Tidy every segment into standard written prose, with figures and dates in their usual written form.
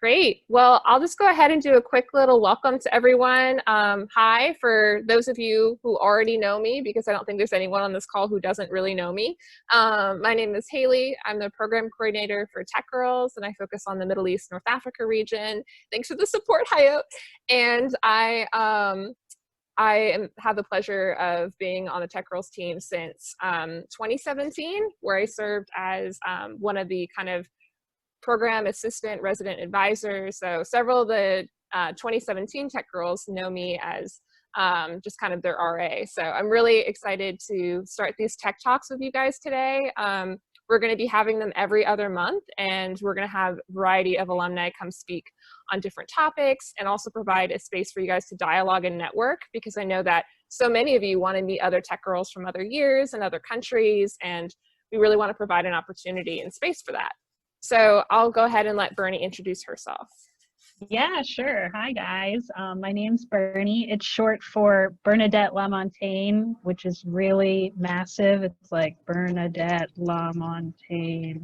Great. Well, I'll just go ahead and do a quick little welcome to everyone. Hi, for those of you who already know me, because I don't think there's anyone on this call who doesn't really know me. My name is Haley. I'm the program coordinator for TechGirls, and I focus on the Middle East, North Africa region. Thanks for the support, Hayot. And I have the pleasure of being on the TechGirls team since 2017, where I served as one of the kind of program assistant resident advisors. So several of the 2017 Tech Girls know me as just kind of their RA. So I'm really excited to start these tech talks with you guys today. We're going to be having them every other month, and we're going to have a variety of alumni come speak on different topics and also provide a space for you guys to dialogue and network, because I know that so many of you want to meet other tech girls from other years and other countries, and we really want to provide an opportunity and space for that. So I'll go ahead and let Bernie introduce herself. Yeah, sure. Hi, guys. My name's Bernie. It's short for Bernadette Lamontagne, which is really massive. It's like Bernadette Lamontagne.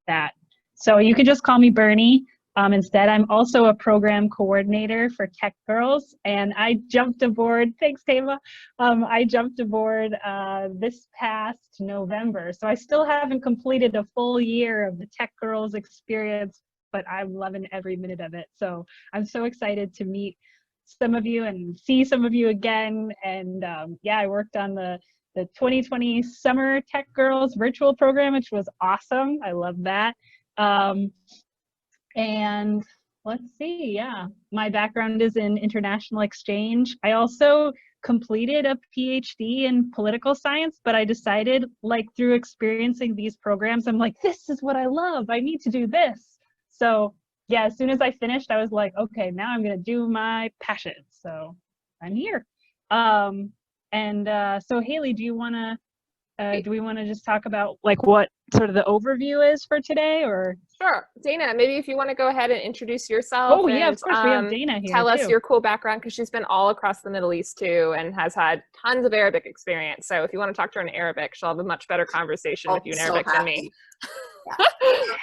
That. So you can just call me Bernie. Instead, I'm also a program coordinator for TechGirls, and I jumped aboard. Thanks, Tama. I jumped aboard this past November, so I still haven't completed a full year of the TechGirls experience, but I'm loving every minute of it. So I'm so excited to meet some of you and see some of you again. And yeah, I worked on the 2020 Summer TechGirls virtual program, which was awesome. I love that. And let's see, yeah, my background is in international exchange. I also completed a PhD in political science, but I decided, like, through experiencing these programs, I'm like, this is what I love. I need to do this. So yeah, as soon as I finished, I was like, okay, now I'm going to do my passion. So I'm here. So Haley, do you want to do we want to just talk about like what sort of the overview is for today, or? Sure. Dana, maybe if you want to go ahead and introduce yourself. Oh, yeah, of course. We have Dana here. Tell us your cool background, because she's been all across the Middle East too and has had tons of Arabic experience. So if you want to talk to her in Arabic, she'll have a much better conversation with you in Arabic than me. Yeah.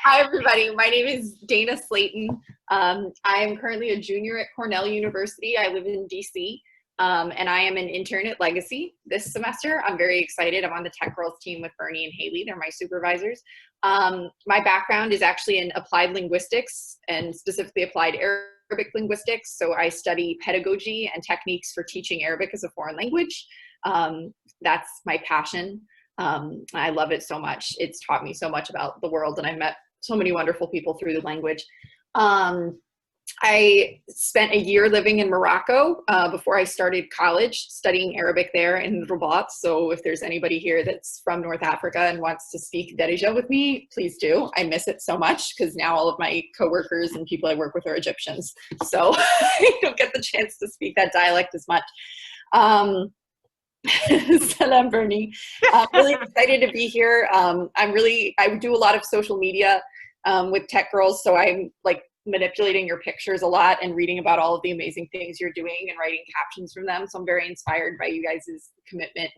Hi, everybody. My name is Dana Slayton. I am currently a junior at Cornell University. I live in DC. And I am an intern at Legacy this semester. I'm very excited. I'm on the Tech Girls team with Bernie and Haley. They're my supervisors. My background is actually in applied linguistics, and specifically applied Arabic linguistics. So I study pedagogy and techniques for teaching Arabic as a foreign language. That's my passion. I love it so much. It's taught me so much about the world, and I've met so many wonderful people through the language. I spent a year living in Morocco before I started college, studying Arabic there in Rabat. So if there's anybody here that's from North Africa and wants to speak Darija with me, please do. I miss it so much, because now all of my coworkers and people I work with are Egyptians. So I don't get the chance to speak that dialect as much. Salam, Bernie. I'm really excited to be here. I do a lot of social media with Tech Girls, so I'm like manipulating your pictures a lot and reading about all of the amazing things you're doing and writing captions from them. So I'm very inspired by you guys' commitment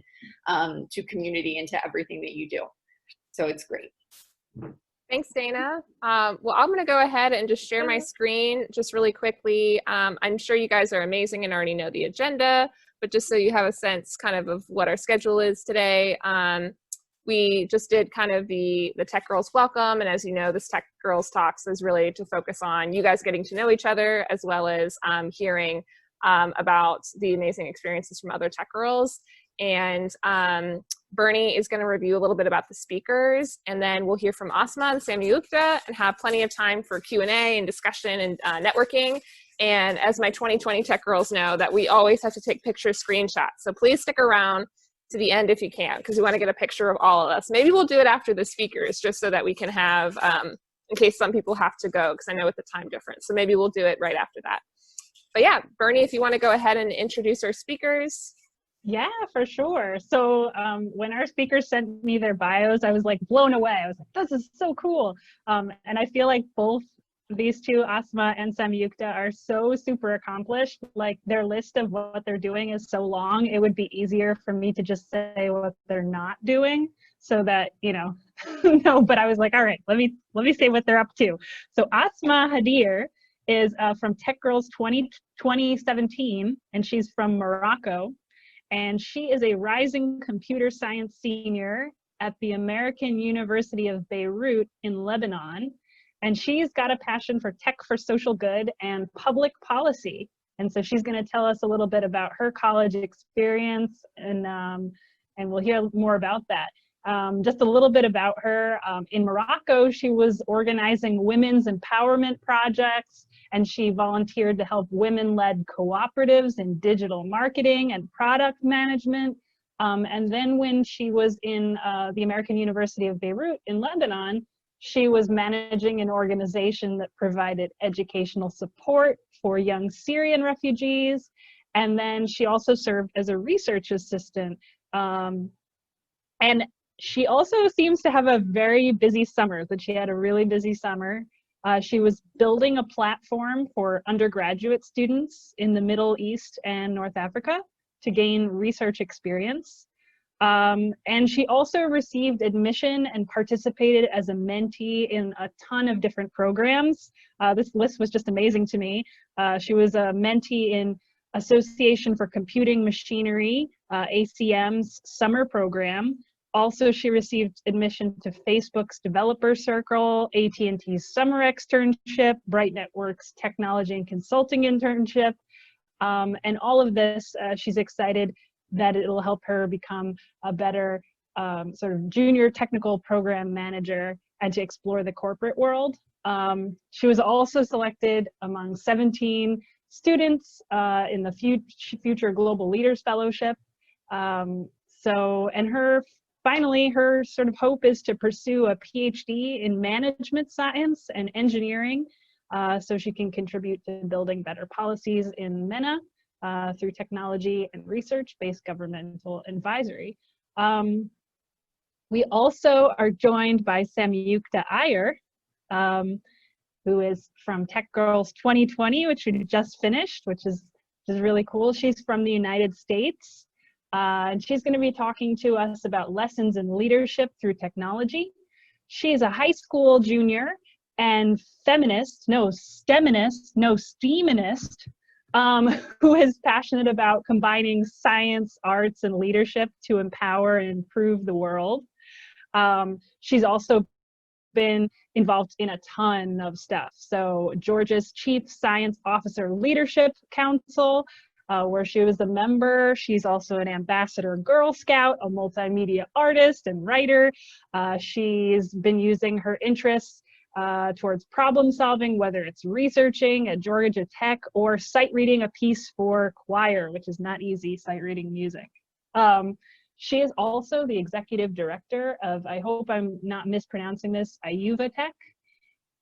to community and to everything that you do. So it's great. Thanks, Dana. Well, I'm going to go ahead and just share my screen just really quickly. I'm sure you guys are amazing and already know the agenda, but just so you have a sense kind of what our schedule is today. We just did kind of the Tech Girls Welcome, and as you know, this Tech Girls Talks is really to focus on you guys getting to know each other, as well as hearing about the amazing experiences from other Tech Girls. And Bernie is going to review a little bit about the speakers, and then we'll hear from Asma and Samyukta and have plenty of time for Q&A and discussion and networking. And as my 2020 Tech Girls know, that we always have to take picture screenshots. So please stick around to the end if you can, because we want to get a picture of all of us. Maybe we'll do it after the speakers, just so that we can have, in case some people have to go, because I know with the time difference. So maybe we'll do it right after that. But yeah, Bernie, if you want to go ahead and introduce our speakers. Yeah, for sure. So when our speakers sent me their bios, I was like blown away. I was like, this is so cool. And I feel like both these two, Asma and Samyukta, are so super accomplished. Like, their list of what they're doing is so long, it would be easier for me to just say what they're not doing. so that, no, but I was like, all right, let me say what they're up to. So Asma Hadir is from TechGirls 2017, and she's from Morocco. And she is a rising computer science senior at the American University of Beirut in Lebanon. And she's got a passion for tech for social good and public policy. And so she's going to tell us a little bit about her college experience, and we'll hear more about that. Just a little bit about her. In Morocco, she was organizing women's empowerment projects, and she volunteered to help women-led cooperatives in digital marketing and product management. And then when she was in the American University of Beirut in Lebanon, she was managing an organization that provided educational support for young Syrian refugees. And then she also served as a research assistant. And she also seems to have a very busy summer, that she had a really busy summer. She was building a platform for undergraduate students in the Middle East and North Africa to gain research experience. And she also received admission and participated as a mentee in a ton of different programs. This list was just amazing to me. She was a mentee in Association for Computing Machinery, ACM's summer program. Also, she received admission to Facebook's Developer Circle, AT&T's summer externship, Bright Network's technology and consulting internship. And all of this, she's excited that it will help her become a better sort of junior technical program manager and to explore the corporate world. She was also selected among 17 students in the Future Global Leaders Fellowship. Finally, her sort of hope is to pursue a PhD in management science and engineering, so she can contribute to building better policies in MENA through technology and research-based governmental advisory. We also are joined by Samyukta Iyer, who is from TechGirls 2020, which we just finished, which is really cool. She's from the United States. And she's going to be talking to us about lessons in leadership through technology. She's a high school junior and STEMinist, who is passionate about combining science, arts, and leadership to empower and improve the world. She's also been involved in a ton of stuff. So Georgia's Chief Science Officer Leadership Council, where she was a member. She's also an ambassador Girl Scout, a multimedia artist and writer. She's been using her interests towards problem solving, whether it's researching at Georgia Tech or sight reading a piece for choir, which is not easy, sight reading music. She is also the executive director of, I hope I'm not mispronouncing this, Ayuva Tech.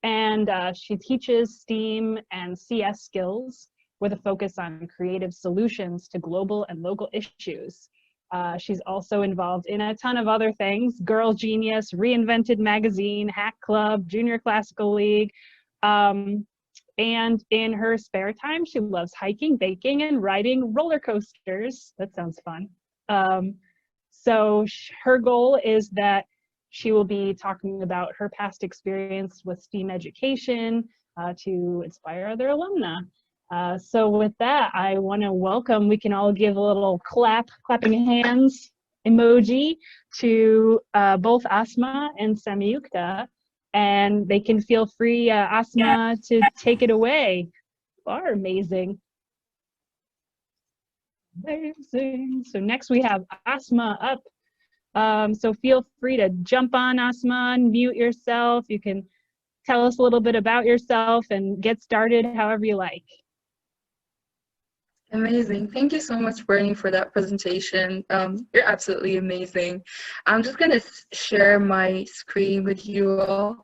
And she teaches STEAM and CS skills with a focus on creative solutions to global and local issues. She's also involved in a ton of other things: Girl Genius, Reinvented Magazine, Hack Club, Junior Classical League. And in her spare time, she loves hiking, baking, and riding roller coasters. That sounds fun. So her goal is that she will be talking about her past experience with STEAM education to inspire other alumni. So with that, I want to welcome, we can all give a little clapping hands emoji to both Asma and Samyukta, and they can feel free, Asma, to take it away. You are amazing. Amazing. So next we have Asma up. So feel free to jump on, Asma, mute yourself. You can tell us a little bit about yourself and get started however you like. Amazing. Thank you so much, Bernie, for that presentation. You're absolutely amazing. I'm just going to share my screen with you all.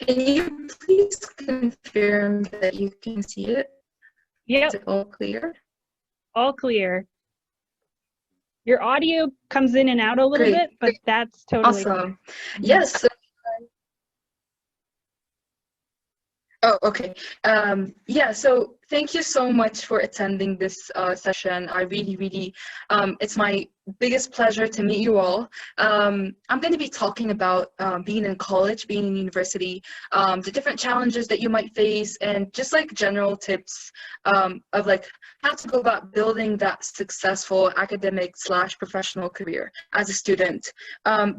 Can you please confirm that you can see it? Yep. Is it all clear? All clear. Your audio comes in and out a little bit, but that's totally awesome. Yes. So, Oh, okay. Yeah, so thank you so much for attending this session. I really, it's my biggest pleasure to meet you all. I'm going to be talking about being in college, being in university, the different challenges that you might face, and just like general tips of like how to go about building that successful academic / professional career as a student.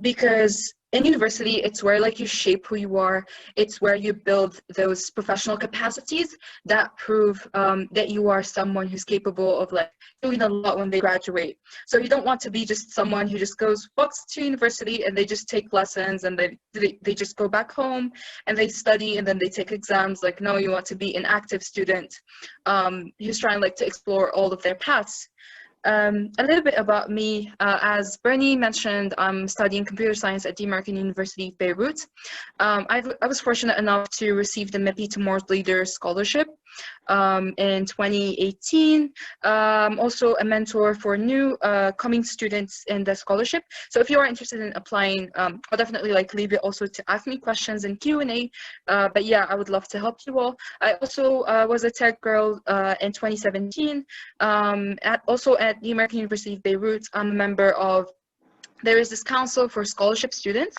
Because in university, it's where like you shape who you are. It's where you build those professional capacities that prove that you are someone who's capable of like doing a lot when they graduate. So you don't want to be just someone who just walks to university and they just take lessons and they just go back home and they study and then they take exams. Like, no, you want to be an active student who's trying like to explore all of their paths. A little bit about me. As Bernie mentioned, I'm studying computer science at the American University of Beirut. I was fortunate enough to receive the MIPI to More Leaders Scholarship in 2018. Also a mentor for new coming students in the scholarship. So if you are interested in applying, I'll definitely like leave it also to ask me questions in Q&A. But yeah, I would love to help you all. I also was a tech girl in 2017. Also at the American University of Beirut, I'm a member of, there is this council for scholarship students.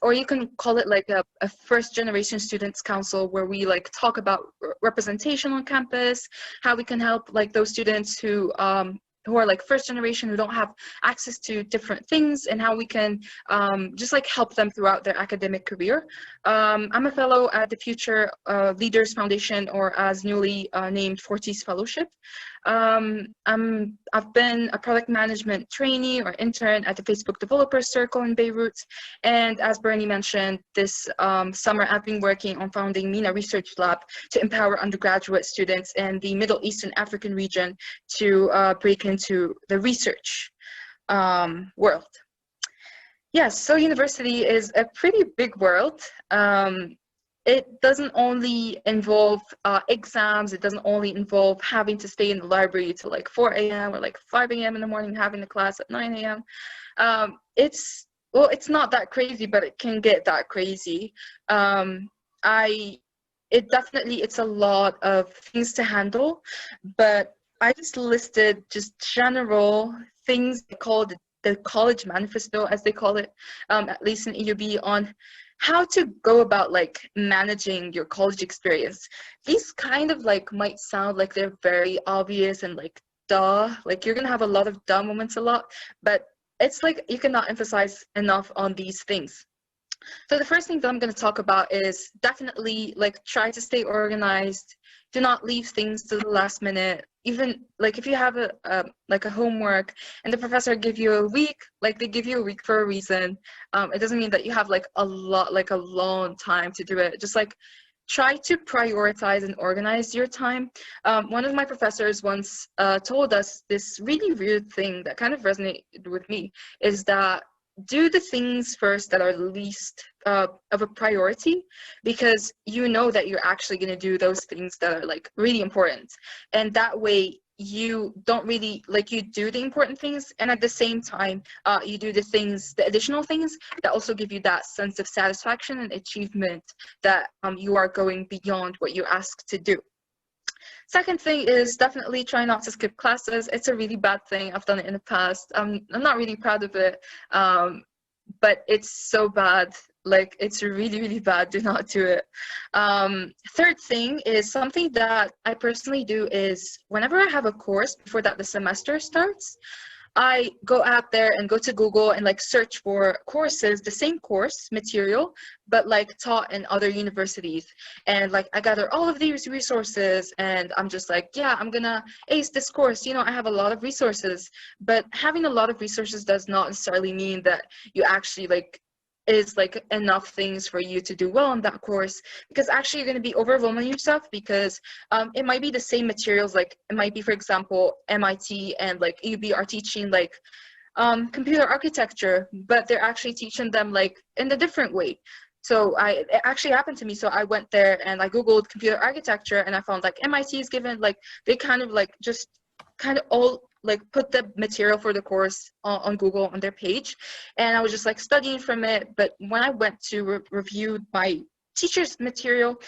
Or you can call it like a first generation students council, where we like talk about representation on campus, how we can help like those students who are like first generation, who don't have access to different things, and how we can just like help them throughout their academic career. I'm a fellow at the Future Leaders Foundation, or as newly named Fortis Fellowship. I've been a product management trainee or intern at the Facebook Developer Circle in Beirut. And as Bernie mentioned, this summer I've been working on founding MENA Research Lab to empower undergraduate students in the Middle East and African region to break into the research world. Yes, so university is a pretty big world. It doesn't only involve exams. It doesn't only involve having to stay in the library till like 4 a.m. or like 5 a.m. in the morning, having the class at 9 a.m. It's not that crazy, but it can get that crazy. It's a lot of things to handle, but I just listed just general things called the college manifesto, as they call it, at least in EUB, on how to go about like managing your college experience. These kind of like might sound like they're very obvious and like duh, like you're gonna have a lot of duh moments a lot, but it's like you cannot emphasize enough on these things. So the first thing that I'm going to talk about is definitely like try to stay organized. Do not leave things to the last minute. Even like if you have a homework and the professor give you a week, like they give you a week for a reason. It doesn't mean that you have like a long time to do it. Just like try to prioritize and organize your time. One of my professors once told us this really weird thing that kind of resonated with me, is that do the things first that are least of a priority, because you know that you're actually going to do those things that are like really important, and that way you don't really like, you do the important things, and at the same time you do the additional things that also give you that sense of satisfaction and achievement that you are going beyond what you're asked to do. Second thing is definitely try not to skip classes. It's a really bad thing. I've done it in the past. I'm not really proud of it, but it's so bad. Like, it's really, really bad. Do not do it. Third thing is something that I personally do is whenever I have a course before that the semester starts, I go out there and go to Google and like search for courses, the same course material, but like taught in other universities. And like I gather all of these resources and I'm just like, yeah, I'm gonna ace this course. You know, I have a lot of resources, but having a lot of resources does not necessarily mean that you actually like is like enough things for you to do well in that course, because actually you're going to be overwhelming yourself, because it might be the same materials. Like it might be, for example, MIT and like UB are teaching like computer architecture, but they're actually teaching them like in a different way. So it actually happened to me. So I went there and I Googled computer architecture and I found like MIT is given, like they kind of like just kind of all like put the material for the course on Google on their page, and I was just like studying from it. But when I went to review my teacher's material,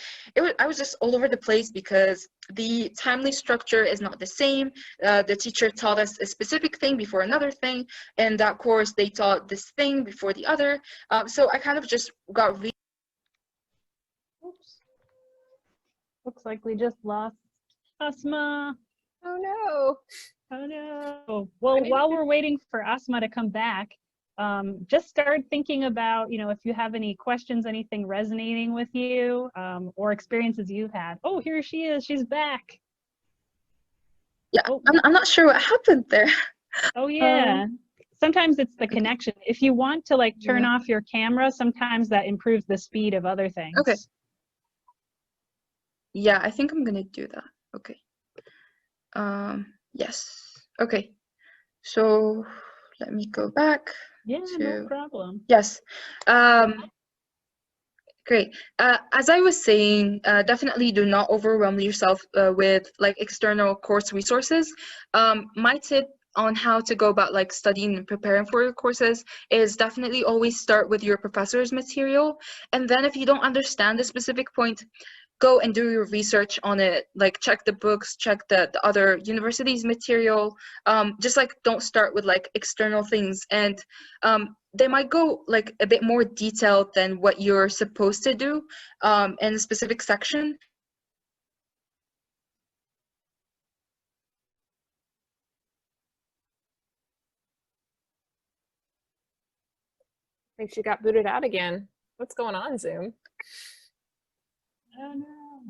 I was just all over the place because the timely structure is not the same. The teacher taught us a specific thing before another thing, and that course they taught this thing before the other. So I kind of just got really. Oops. Looks like we just lost Asma. Oh no. Oh no. Well, while we're waiting for Asma to come back, just start thinking about, if you have any questions, anything resonating with you, or experiences you've had. Oh, here she is. She's back. Yeah, Oh, I'm not sure what happened there. oh yeah. Sometimes it's the connection. If you want to like turn off your camera, sometimes that improves the speed of other things. Okay. Yeah, I think I'm gonna do that. Okay. Yes. Okay. So let me go back. Yeah, no problem. Yes. Great. As I was saying, definitely do not overwhelm yourself with like external course resources. My tip on how to go about like studying and preparing for your courses is definitely always start with your professor's material. And then if you don't understand a specific point, go and do your research on it, like check the books, check the other universities' material. Just like don't start with like external things, and they might go like a bit more detailed than what you're supposed to do in a specific section. I think she got booted out again. What's going on, Zoom? Oh no.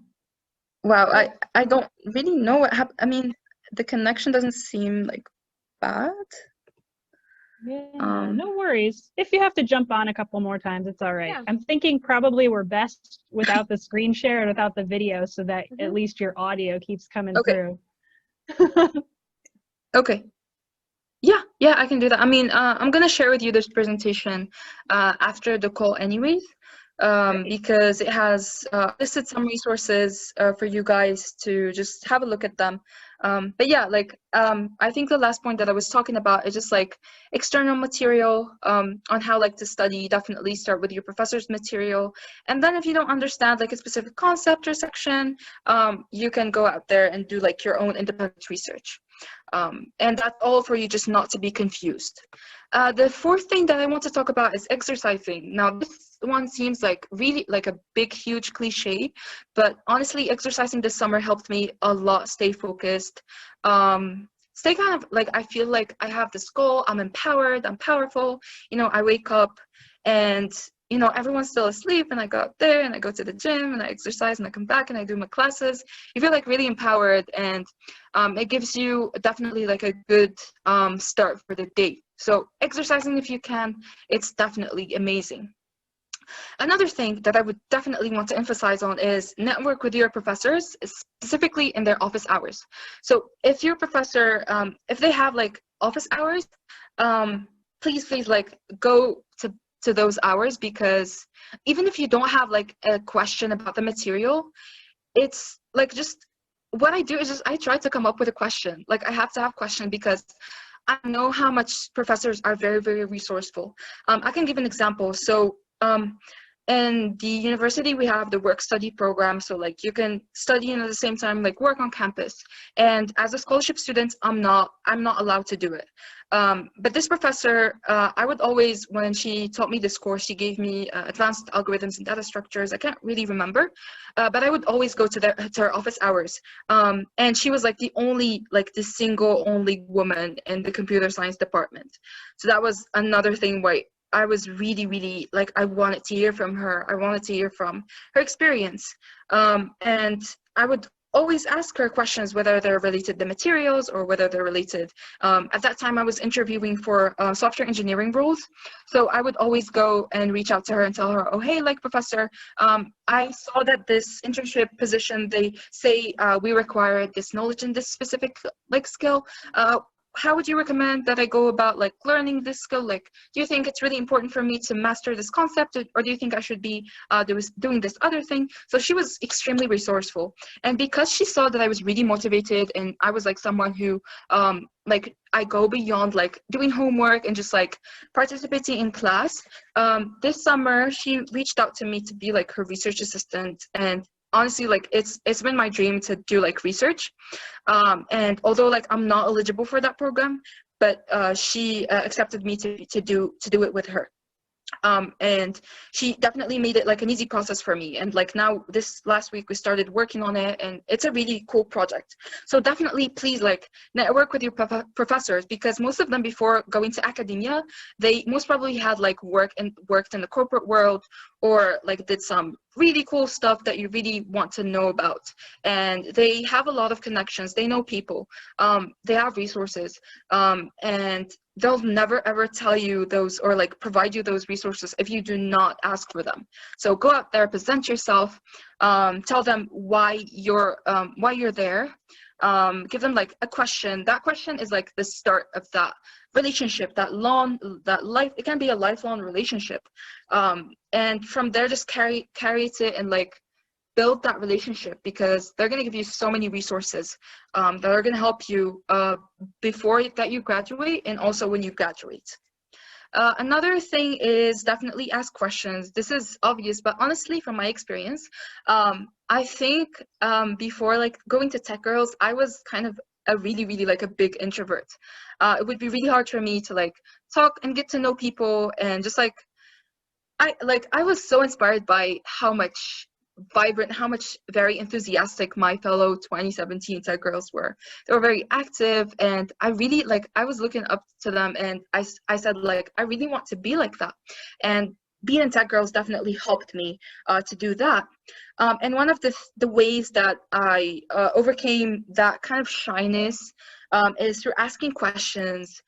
Wow, I don't really know what happened. I mean, the connection doesn't seem like bad. Yeah, no worries. If you have to jump on a couple more times, it's all right. Yeah. I'm thinking probably we're best without the screen share and without the video so that at least your audio keeps coming through. Okay. Yeah, I can do that. I mean, I'm gonna share with you this presentation after the call anyways, because it has listed some resources for you guys to just have a look at them. But yeah, like I think the last point that I was talking about is just like external material on how like to study. Definitely start with your professor's material, and then if you don't understand like a specific concept or section, you can go out there and do like your own independent research. And that's all for you just not to be confused. The fourth thing that I want to talk about is exercising. Now, this one seems like really like a big, huge cliche, but honestly, exercising this summer helped me a lot stay focused. Stay kind of like, I feel like I have this goal, I'm empowered, I'm powerful. I wake up and everyone's still asleep, and I go out there and I go to the gym and I exercise and I come back and I do my classes. You feel like really empowered, and it gives you definitely like a good start for the day. So exercising if you can, it's definitely amazing. Another thing that I would definitely want to emphasize on is network with your professors, specifically in their office hours. So if your professor, if they have like office hours, please like go to those hours, because even if you don't have like a question about the material, it's like just what I do is just I try to come up with a question. Like I have to have question because I know how much professors are very, very resourceful. I can give an example. So in the university, we have the work-study program. So like you can study and at the same time like work on campus. And as a scholarship student, I'm not allowed to do it. But this professor, I would always, when she taught me this course, she gave me advanced algorithms and data structures. I can't really remember, but I would always go to her office hours. And she was like the single only woman in the computer science department. So that was another thing where I was really, really like, I wanted to hear from her. I wanted to hear from her experience. And I would always ask her questions, whether they're related to the materials or whether they're related. At that time, I was interviewing for software engineering roles. So I would always go and reach out to her and tell her, oh, hey, like professor, I saw that this internship position, they say we require this knowledge in this specific like skill. how would you recommend that I go about like learning this skill? Like, do you think it's really important for me to master this concept, or do you think I should be doing this other thing? So she was extremely resourceful. And because she saw that I was really motivated and I was like someone who like I go beyond like doing homework and just like participating in class, this summer she reached out to me to be like her research assistant. And honestly, like it's been my dream to do like research, and although like I'm not eligible for that program, but she accepted me to do it with her. And she definitely made it like an easy process for me. And like now this last week we started working on it, and it's a really cool project. So definitely please like network with your professors, because most of them before going to academia, they most probably had like worked in the corporate world, or like did some really cool stuff that you really want to know about. And they have a lot of connections, they know people, they have resources, and they'll never ever tell you those or like provide you those resources if you do not ask for them. So go out there, present yourself, tell them why you're there, give them like a question. That question is like the start of that relationship, it can be a lifelong relationship, and from there just carry it and like build that relationship, because they're going to give you so many resources that are going to help you before that you graduate and also when you graduate. Another thing is definitely ask questions. This is obvious, but honestly, from my experience, I think before like going to TechGirls, I was kind of a really like a big introvert. It would be really hard for me to like talk and get to know people, and just like I was so inspired by how much vibrant, how much very enthusiastic my fellow 2017 Tech Girls were. They were very active, and I really like, I was looking up to them, and I said like, I really want to be like that. And being in Tech Girls definitely helped me to do that. And one of the ways that I overcame that kind of shyness is through asking questions.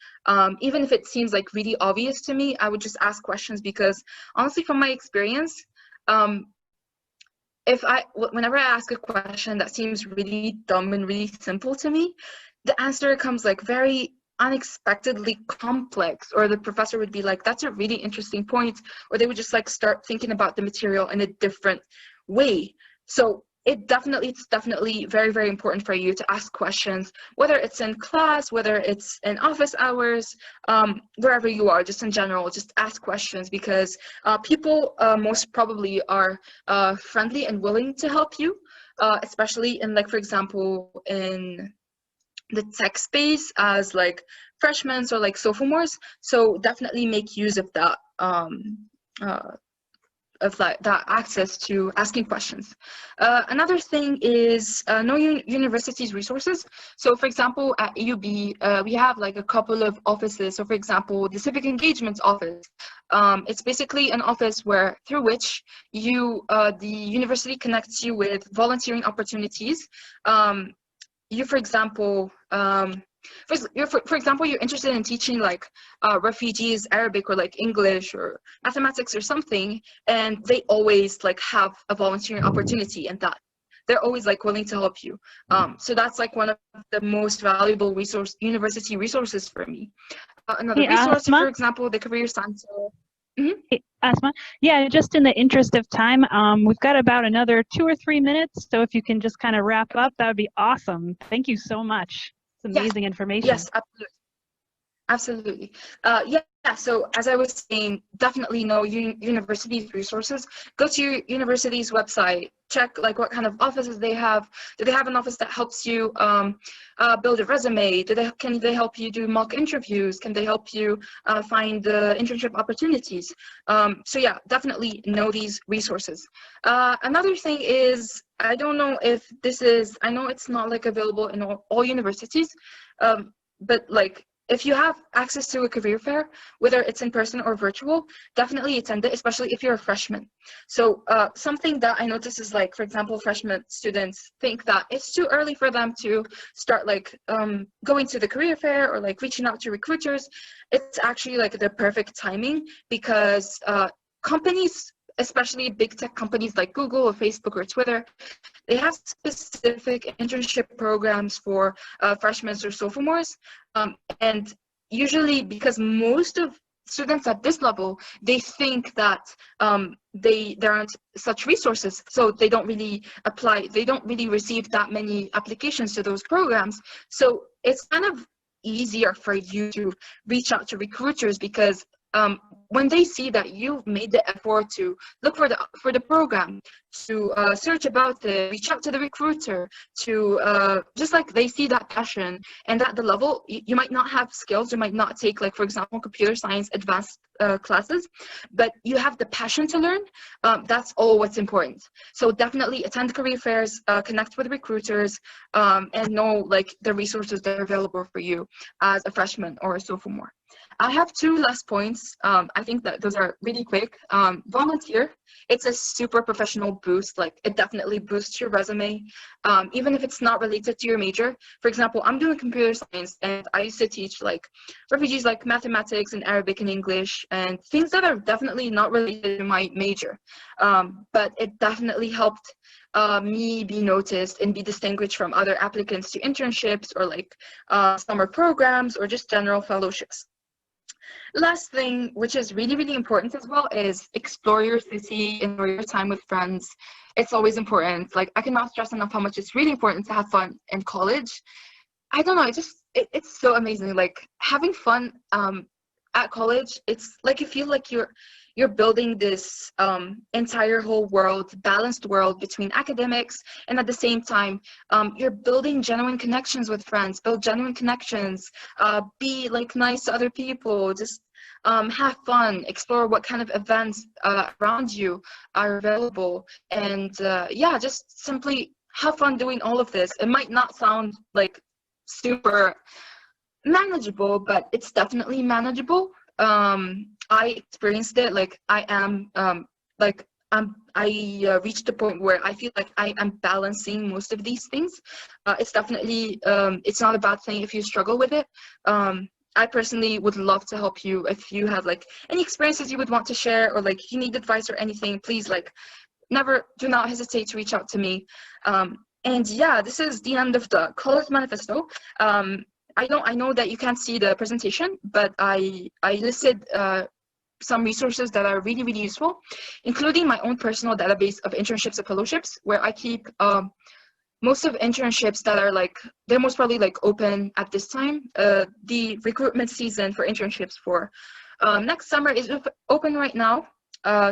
Even if it seems like really obvious to me, I would just ask questions, because honestly, from my experience, whenever I ask a question that seems really dumb and really simple to me, the answer comes like very unexpectedly complex, or the professor would be like, that's a really interesting point, or they would just like start thinking about the material in a different way. So it's definitely very important for you to ask questions, whether it's in class, whether it's in office hours, wherever you are, just in general, just ask questions, because people most probably are friendly and willing to help you, especially in like, for example, in the tech space as like freshmen or like sophomores. So definitely make use of that that access to asking questions. Another thing is know your university's resources. So for example, at AUB, we have like a couple of offices. So for example, the Civic Engagements office. It's basically an office through which the university connects you with volunteering opportunities. For example, you're interested in teaching like refugees Arabic or like English or mathematics or something, and they always like have a volunteering opportunity, and that they're always like willing to help you. So that's like one of the most valuable university resources for me. Another resource, for example, the Career Center. Mm-hmm. Hey, Asma. Yeah, just in the interest of time, we've got about another 2 or 3 minutes, so if you can just kind of wrap up, that would be awesome. Thank you so much. It's amazing information. Yes, absolutely. Yeah, so as I was saying, definitely know university's resources. Go to your university's website, check like what kind of offices they have. Do they have an office that helps you build a resume? Can they help you do mock interviews? Can they help you find the internship opportunities? So yeah, definitely know these resources. Another thing is, I don't know if I know it's not like available in all universities, but like, if you have access to a career fair, whether it's in person or virtual, definitely attend it, especially if you're a freshman. So something that I notice is like, for example, freshman students think that it's too early for them to start like going to the career fair or like reaching out to recruiters. It's actually like the perfect timing, because companies, especially big tech companies like Google or Facebook or Twitter, they have specific internship programs for freshmen or sophomores. And usually, because most of students at this level, they think that there aren't such resources, so they don't really apply, they don't really receive that many applications to those programs. So it's kind of easier for you to reach out to recruiters, because when they see that you've made the effort to look for the program, to search about it, reach out to the recruiter, to just like they see that passion, and at the level you might not have skills, you might not take, like, for example, computer science advanced classes, but you have the passion to learn. That's all what's important. So definitely attend career fairs, connect with recruiters, and know like the resources that are available for you as a freshman or a sophomore. I have two last points. I think that those are really quick. Volunteer. It's a super professional boost. Like, it definitely boosts your resume, even if it's not related to your major. For example, I'm doing computer science, and I used to teach like refugees, like mathematics and Arabic and English, and things that are definitely not related to my major. But it definitely helped me be noticed and be distinguished from other applicants to internships or like summer programs or just general fellowships. Last thing, which is really, really important as well, is explore your city, enjoy your time with friends. It's always important. Like, I cannot stress enough how much it's really important to have fun in college. I don't know, it's so amazing. Like, having fun at college, it's like you feel like you're building this entire whole world, balanced world between academics, and at the same time you're building genuine connections with friends, build genuine connections, be like nice to other people, just have fun, explore what kind of events around you are available, and yeah, just simply have fun doing all of this. It might not sound like super manageable, but it's definitely manageable. I experienced it. Like, I reached a point where I feel like I am balancing most of these things. It's definitely it's not a bad thing if you struggle with it. I personally would love to help you if you have like any experiences you would want to share, or like you need advice or anything. Please, like, do not hesitate to reach out to me. And yeah, this is the end of the college manifesto. I know that you can't see the presentation, but I listed some resources that are really, really useful, including my own personal database of internships and fellowships, where I keep most of internships that are like, they're most probably like open at this time. The recruitment season for internships for next summer is open right now.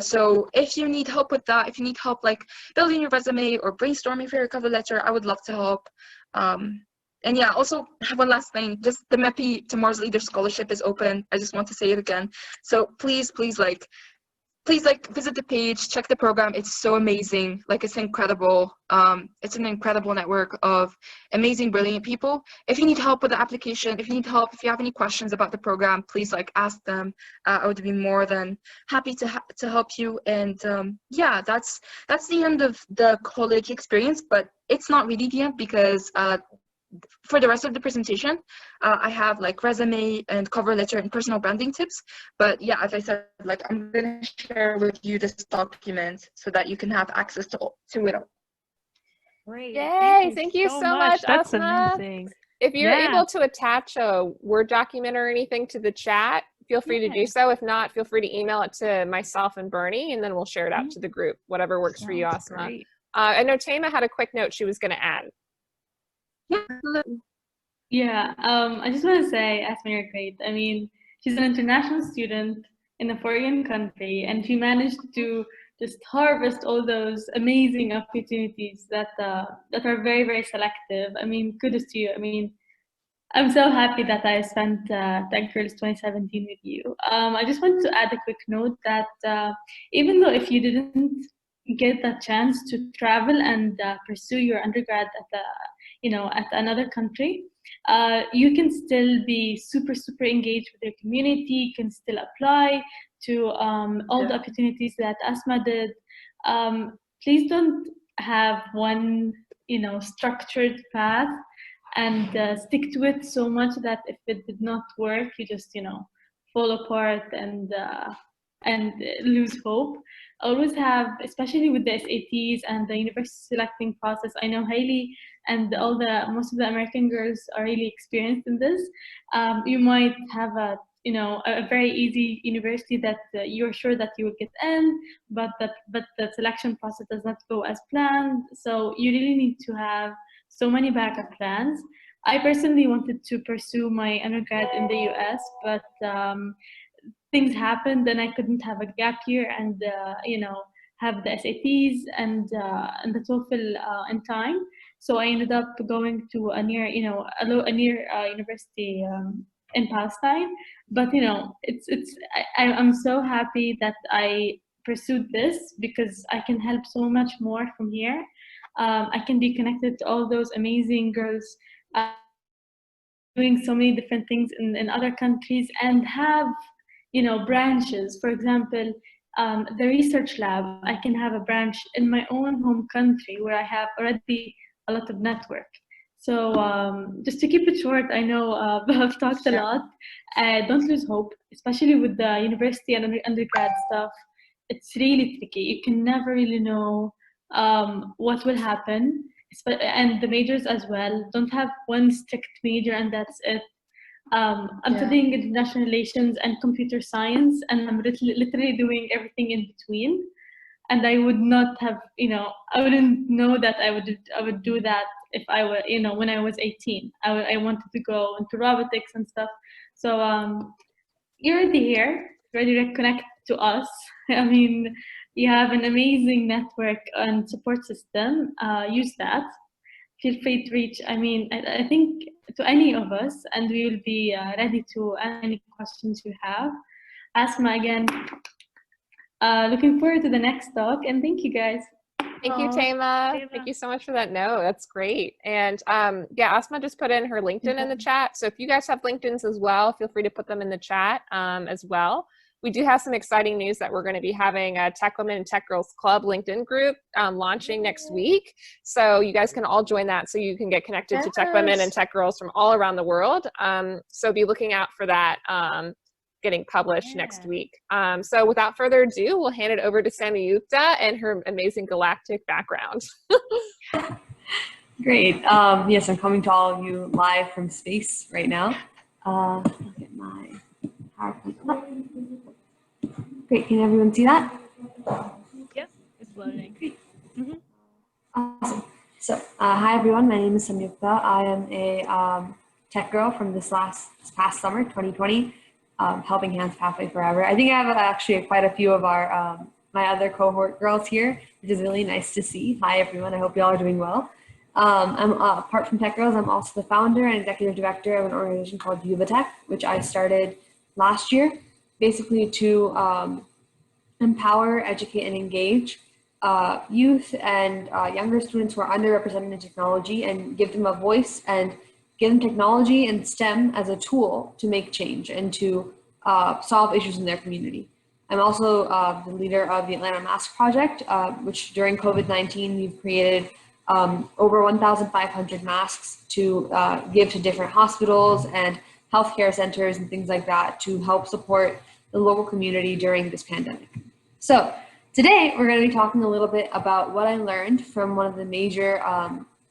So if you need help with that, if you need help like building your resume or brainstorming for your cover letter, I would love to help. And yeah, also have one last thing, just the MEPI Tomorrow's Leader Scholarship is open. I just want to say it again. So please visit the page, check the program. It's so amazing. Like, it's incredible. It's an incredible network of amazing, brilliant people. If you need help with the application, if you have any questions about the program, please like ask them. I would be more than happy to help you. And yeah, that's the end of the college experience, but it's not really the end, because for the rest of the presentation, I have like resume and cover letter and personal branding tips. But yeah, as I said, like, I'm gonna share with you this document so that you can have access to it all. Great. Yay, thank you so much, That's Asma. amazing. If you're Yeah. able to attach a Word document or anything to the chat, feel free to do so. If not, feel free to email it to myself and Bernie, and then we'll share it out to the group, whatever works for you, Sounds Asma. great. I know Tama had a quick note she was going to add. Yeah, I just want to say, Asma, you're great. I mean, she's an international student in a foreign country, and she managed to just harvest all those amazing opportunities that that are very, very selective. I mean, kudos to you. I mean, I'm so happy that I spent TechGirls 2017 with you. I just want to add a quick note that even though if you didn't get that chance to travel and pursue your undergrad at another country, you can still be super, super engaged with your community. You can still apply to all the opportunities that Asma did. Please don't have one, structured path, and stick to it so much that if it did not work, you just, fall apart and and lose hope. Always have, especially with the SATs and the university selecting process. I know Hailey and most of the American girls are really experienced in this. You might have a very easy university that you're sure that you will get in, but the selection process does not go as planned. So you really need to have so many backup plans. I personally wanted to pursue my undergrad in the US, but things happened and I couldn't have a gap year and have the SATs and the TOEFL in time. So I ended up going to a near university in Palestine. But I'm so happy that I pursued this because I can help so much more from here. I can be connected to all those amazing girls doing so many different things in other countries and have branches. For example, the research lab, I can have a branch in my own home country where I have already a lot of network. So just to keep it short, I know I've talked a lot. Don't lose hope, especially with the university and undergrad stuff. It's really tricky. You can never really know what will happen, and the majors as well. Don't have one strict major and that's it. I'm studying international relations and computer science, and I'm literally doing everything in between. And I would not have, I wouldn't know that I would do that if I were, when I was 18. I wanted to go into robotics and stuff. So you're already here, ready to connect to us. I mean, you have an amazing network and support system. Use that. Feel free to reach, I think, to any of us, and we will be ready to answer any questions you have. Asma, again, looking forward to the next talk, and thank you guys. Thank you, Tama. Thank you so much for that note. That's great. And Asma just put in her LinkedIn in the chat. So if you guys have LinkedIns as well, feel free to put them in the chat as well. We do have some exciting news that we're going to be having a Tech Women and Tech Girls Club LinkedIn group launching next week. So you guys can all join that so you can get connected to Tech Women and Tech Girls from all around the world. So be looking out for that getting published next week. So without further ado, we'll hand it over to Samyukta and her amazing galactic background. Great. Yes, I'm coming to all of you live from space right now. I'll get my PowerPoint up. Great, can everyone see that? Yes, it's loading. Great. Awesome. So, hi everyone, my name is Samyukta. I am a tech girl from this past summer, 2020, Helping Hands Pathway Forever. I think I have actually quite a few of our my other cohort girls here, which is really nice to see. Hi everyone, I hope you all are doing well. Apart from Tech Girls, I'm also the founder and executive director of an organization called UvaTech, which I started last year, basically to empower, educate, and engage youth and younger students who are underrepresented in technology and give them a voice and give them technology and STEM as a tool to make change and to solve issues in their community. I'm also the leader of the Atlanta Mask Project, which during COVID-19, we've created over 1,500 masks to give to different hospitals and healthcare centers and things like that to help support the local community during this pandemic. So today we're going to be talking a little bit about what I learned from one of the major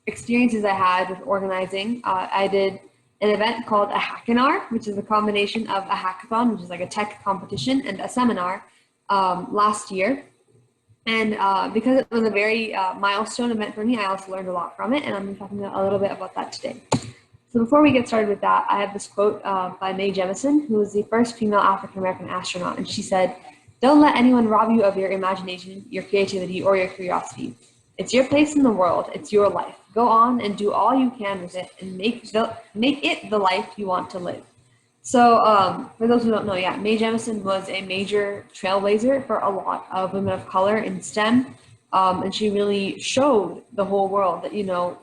experiences I had with organizing. I did an event called a Hackanar, which is a combination of a hackathon, which is like a tech competition, and a seminar last year. And because it was a very milestone event for me, I also learned a lot from it, and I'm talking a little bit about that today. So before we get started with that, I have this quote by Mae Jemison, who was the first female African-American astronaut, and she said, "Don't let anyone rob you of your imagination, your creativity, or your curiosity. It's your place in the world. It's your life. Go on and do all you can with it and make it the life you want to live." So for those who don't know, Mae Jemison was a major trailblazer for a lot of women of color in STEM. And she really showed the whole world that,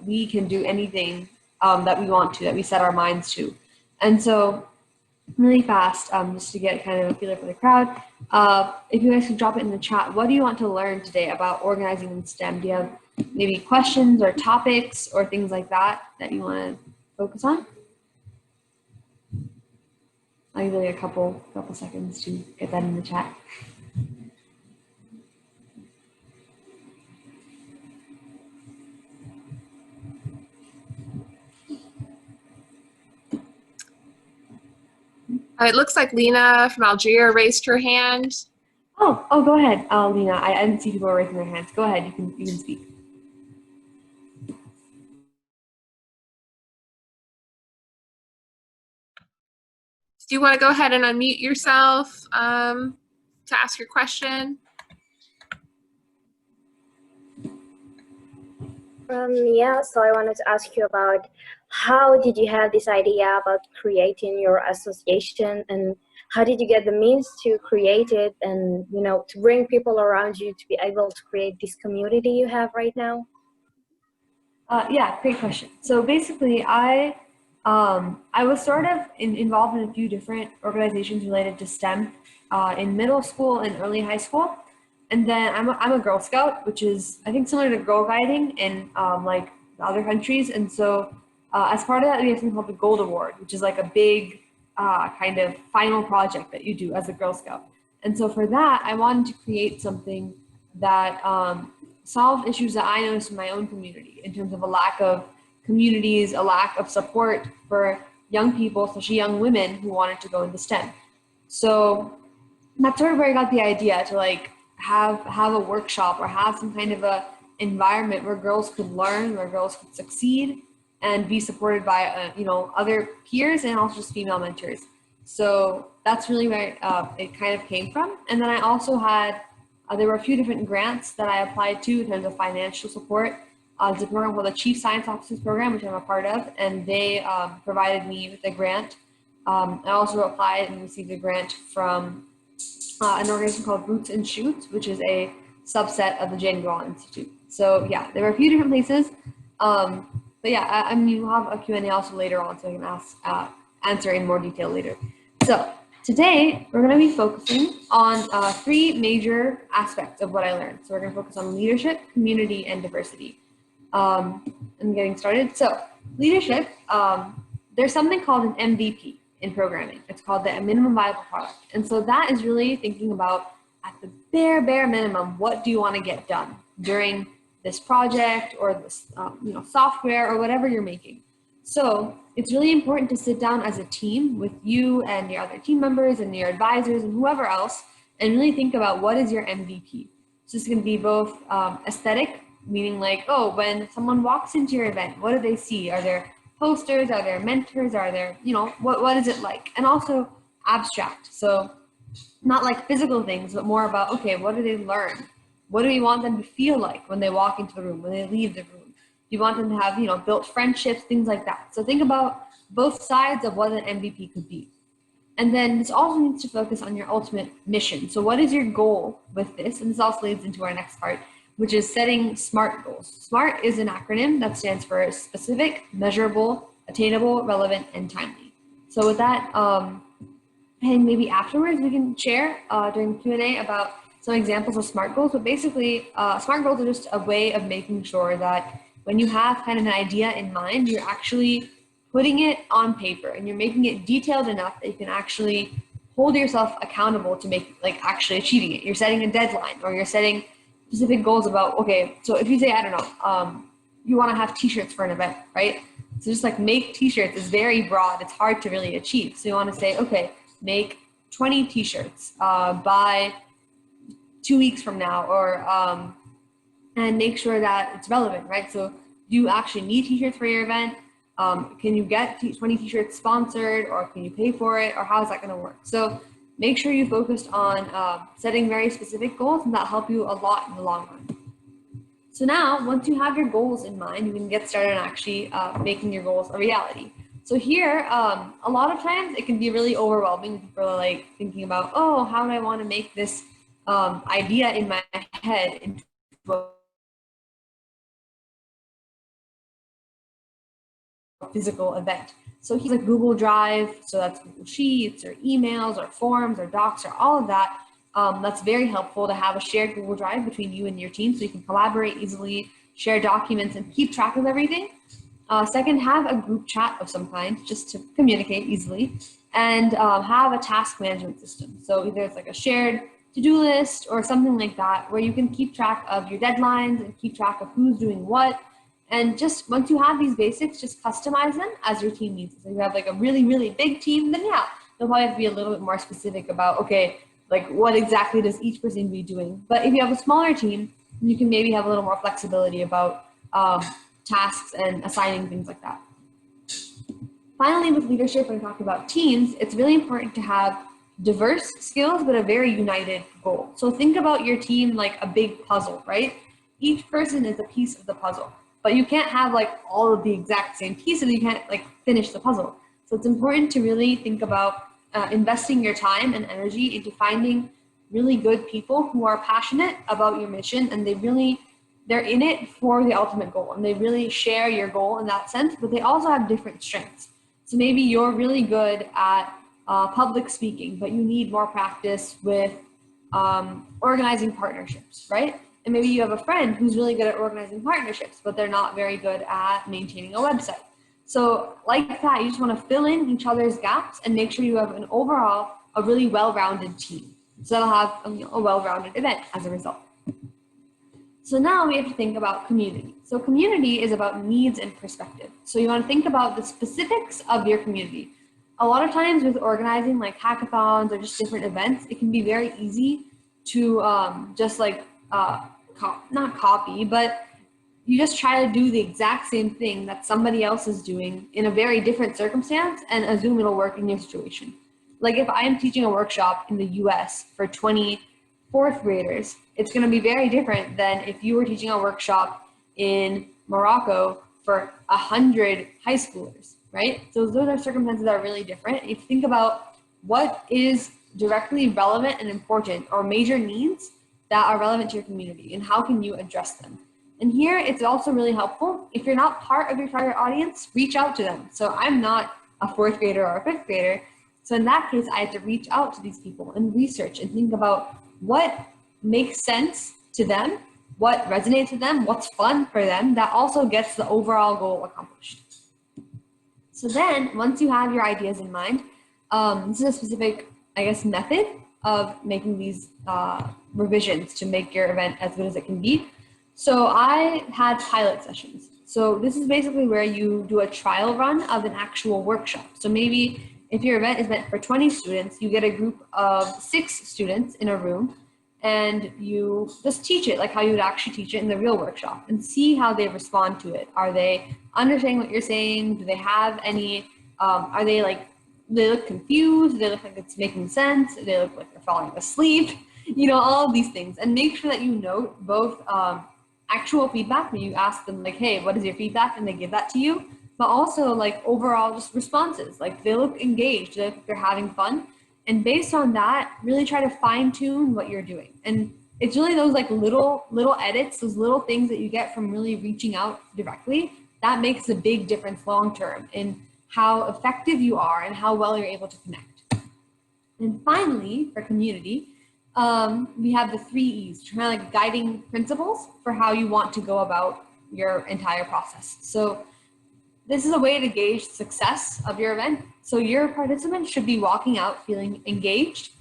we can do anything that we want to, that we set our minds to. And so really fast, just to get kind of a feeler for the crowd, if you guys could drop it in the chat, what do you want to learn today about organizing in STEM? Do you have maybe questions or topics or things like that you want to focus on? I'll give you a couple seconds to get that in the chat. It looks like Lena from Algeria raised her hand. Oh, go ahead, Lena. I didn't see people raising their hands. Go ahead, you can speak. Do you want to go ahead and unmute yourself to ask your question? Yeah, so I wanted to ask you about how did you have this idea about creating your association, and how did you get the means to create it, and to bring people around you to be able to create this community you have right now? Yeah, great question. So basically, I was sort of involved in a few different organizations related to STEM in middle school and early high school. And then I'm a Girl Scout, which is, I think, similar to Girl Guiding in like the other countries. And so as part of that, we have something called the Gold Award, which is like a big kind of final project that you do as a Girl Scout. And so for that, I wanted to create something that solved issues that I noticed in my own community in terms of a lack of communities, a lack of support for young people, especially young women who wanted to go into STEM. So that's sort of where I got the idea to like have a workshop or have some kind of a environment where girls could learn, where girls could succeed, and be supported by other peers and also just female mentors. So that's really where it kind of came from. And then I also had there were a few different grants that I applied to in terms of financial support. There's a program called the Chief Science Officers Program, which I'm a part of, and they provided me with a grant. I also applied and received a grant from an organization called Roots and Shoots, which is a subset of the Jane Goodall Institute. So yeah, there were a few different places. But yeah, I mean, we'll have a Q&A also later on, so I can answer in more detail later. So today, we're going to be focusing on three major aspects of what I learned. So we're going to focus on leadership, community, and diversity. And getting started. So leadership, there's something called an MVP in programming. It's called the minimum viable product. And so that is really thinking about, at the bare minimum, what do you want to get done during this project or this software or whatever you're making. So it's really important to sit down as a team with you and your other team members and your advisors and whoever else and really think about what is your MVP. So it's going to be both aesthetic, meaning like, oh, when someone walks into your event, what do they see? Are there posters? Are there mentors? Are there, what is it like? And also abstract. So not like physical things, but more about, okay, what do they learn? What do we want them to feel like when they walk into the room, when they leave the room? Do you want them to have, built friendships, things like that? So think about both sides of what an MVP could be. And then this also needs to focus on your ultimate mission. So what is your goal with this? And this also leads into our next part, which is setting SMART goals. SMART is an acronym that stands for specific, measurable, attainable, relevant, and timely. So with that, and maybe afterwards we can share during Q&A about some examples of SMART goals. But basically, SMART goals are just a way of making sure that when you have kind of an idea in mind, you're actually putting it on paper and you're making it detailed enough that you can actually hold yourself accountable to actually achieving it. You're setting a deadline, or you're setting specific goals about, okay, so if you say, I don't know, you want to have t-shirts for an event, right? So just like make t-shirts is very broad. It's hard to really achieve. So you want to say, okay, make 20 t-shirts by 2 weeks from now, or and make sure that it's relevant, right? So do you actually need t-shirts for your event? Can you get 20 t-shirts sponsored, or can you pay for it, or how is that going to work? So make sure you focused on setting very specific goals, and that help you a lot in the long run. So now, once you have your goals in mind, you can get started on actually making your goals a reality. So here, a lot of times it can be really overwhelming. People are like thinking about, oh, how do I want to make this idea in my head into a physical event. So he's like Google Drive, so that's Google Sheets or emails or forms or docs or all of that. That's very helpful to have a shared Google Drive between you and your team so you can collaborate easily, share documents, and keep track of everything. Second, have a group chat of some kind just to communicate easily, and have a task management system. So either it's like a shared to-do list or something like that, where you can keep track of your deadlines and keep track of who's doing what. And just once you have these basics, just customize them as your team needs. So you have like a really, really big team, then yeah, you'll probably have to be a little bit more specific about, okay, like what exactly does each person be doing? But if you have a smaller team, you can maybe have a little more flexibility about tasks and assigning things like that. Finally, with leadership, when talking about teams, it's really important to have diverse skills, but a very united goal. So think about your team like a big puzzle, right? Each person is a piece of the puzzle, but you can't have like all of the exact same pieces. You can't like finish the puzzle. So it's important to really think about investing your time and energy into finding really good people who are passionate about your mission, and they're in it for the ultimate goal, and they really share your goal in that sense, but they also have different strengths. So maybe you're really good at public speaking, but you need more practice with organizing partnerships, right? And maybe you have a friend who's really good at organizing partnerships, but they're not very good at maintaining a website. So like that, you just want to fill in each other's gaps and make sure you have an overall, a really well-rounded team. So that'll have a well-rounded event as a result. So now we have to think about community. So community is about needs and perspective. So you want to think about the specifics of your community. A lot of times with organizing like hackathons or just different events, it can be very easy to just like, not copy, but you just try to do the exact same thing that somebody else is doing in a very different circumstance and assume it'll work in your situation. Like if I am teaching a workshop in the US for 20 fourth graders, it's going to be very different than if you were teaching a workshop in Morocco for 100 high schoolers, right? So those are circumstances that are really different. If you think about what is directly relevant and important or major needs that are relevant to your community and how can you address them. And here it's also really helpful. If you're not part of your target audience, reach out to them. So I'm not a fourth grader or a fifth grader. So in that case, I have to reach out to these people and research and think about what makes sense to them, what resonates with them, what's fun for them, that also gets the overall goal accomplished. So then once you have your ideas in mind, this is a specific, I guess, method of making these revisions to make your event as good as it can be. So I had pilot sessions. So this is basically where you do a trial run of an actual workshop. So maybe if your event is meant for 20 students, you get a group of 6 students in a room and you just teach it like how you would actually teach it in the real workshop and see how they respond to it. Are they understanding what you're saying? Do they have any, are they like, they look confused? Do they look like it's making sense? Do they look like they're falling asleep? You know, all of these things. And make sure that you note both actual feedback when you ask them like, hey, what is your feedback? And they give that to you. But also like overall just responses, like they look engaged, they look like they're having fun. And based on that, really try to fine tune what you're doing. And it's really those like little edits, those little things that you get from really reaching out directly, that makes a big difference long-term in how effective you are and how well you're able to connect. And finally, for community, we have the 3 E's, kind of like guiding principles for how you want to go about your entire process. So this is a way to gauge success of your event. So your participants should be walking out feeling engaged.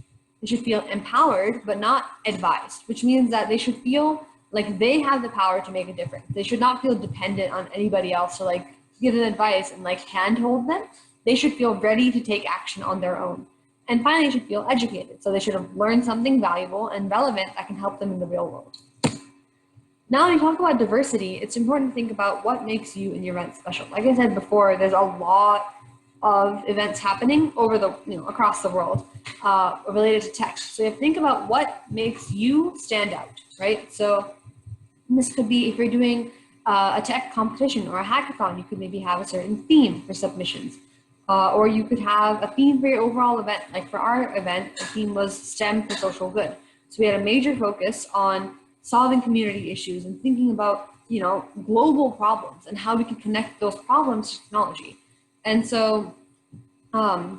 They should feel empowered, but not advised, which means that they should feel like they have the power to make a difference. They should not feel dependent on anybody else to like give them advice and like handhold them. They should feel ready to take action on their own. And finally, they should feel educated. So they should have learned something valuable and relevant that can help them in the real world. Now, when you talk about diversity, it's important to think about what makes you and your event special. Like I said before, there's a lot of events happening over the, across the world related to tech. So you have to think about what makes you stand out, right? So this could be if you're doing a tech competition or a hackathon, you could maybe have a certain theme for submissions. Or you could have a theme for your overall event. Like for our event, the theme was STEM for social good. So we had a major focus on solving community issues and thinking about, global problems and how we can connect those problems to technology. And so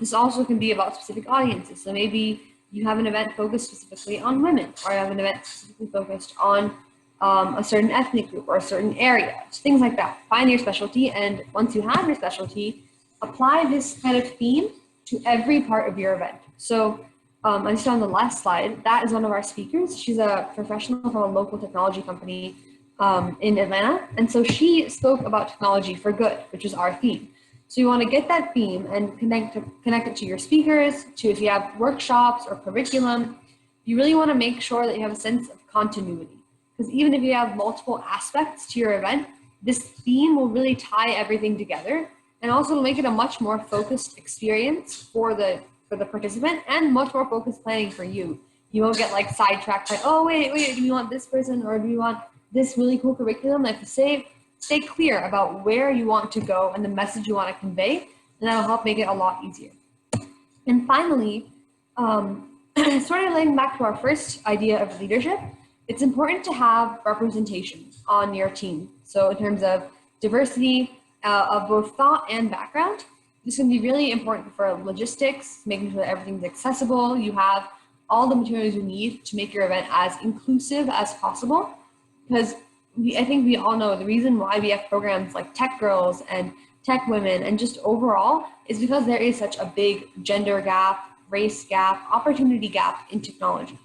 this also can be about specific audiences. So maybe you have an event focused specifically on women, or you have an event specifically focused on a certain ethnic group or a certain area, so things like that. Find your specialty, and once you have your specialty, apply this kind of theme to every part of your event. So I saw on the last slide, that is one of our speakers. She's a professional from a local technology company in Atlanta. And so she spoke about technology for good, which is our theme. So you want to get that theme and connect it to your speakers, to if you have workshops or curriculum. You really want to make sure that you have a sense of continuity. Because even if you have multiple aspects to your event, this theme will really tie everything together, and also make it a much more focused experience for the participant, and much more focused planning for you. You won't get like sidetracked by, oh wait, do you want this person or do you want this really cool curriculum? Like to stay clear about where you want to go and the message you want to convey, and that'll help make it a lot easier. And finally, sort of linking back to our first idea of leadership, it's important to have representation on your team. So in terms of diversity of both thought and background, this can be really important for logistics, making sure that everything's accessible. You have all the materials you need to make your event as inclusive as possible. Because I think we all know the reason why we have programs like TechGirls and Tech Women and just overall is because there is such a big gender gap, race gap, opportunity gap in technology.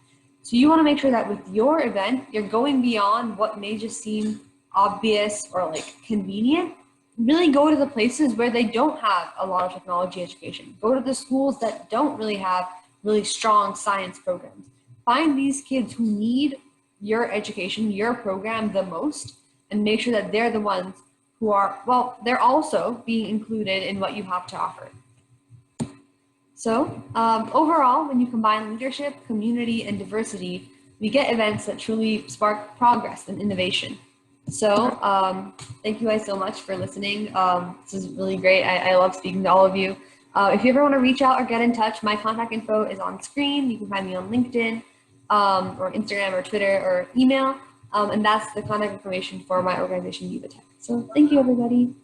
So you want to make sure that with your event, you're going beyond what may just seem obvious or like convenient. Really go to the places where they don't have a lot of technology education. Go to the schools that don't really have really strong science programs. Find these kids who need your education, your program the most, and make sure that they're the ones who are, well, they're also being included in what you have to offer. So overall, when you combine leadership, community, and diversity, we get events that truly spark progress and innovation. So thank you guys so much for listening. This is really great. I love speaking to all of you. If you ever want to reach out or get in touch, my contact info is on screen. You can find me on LinkedIn or Instagram or Twitter or email. And that's the contact information for my organization, Yuba Tech. So thank you, everybody.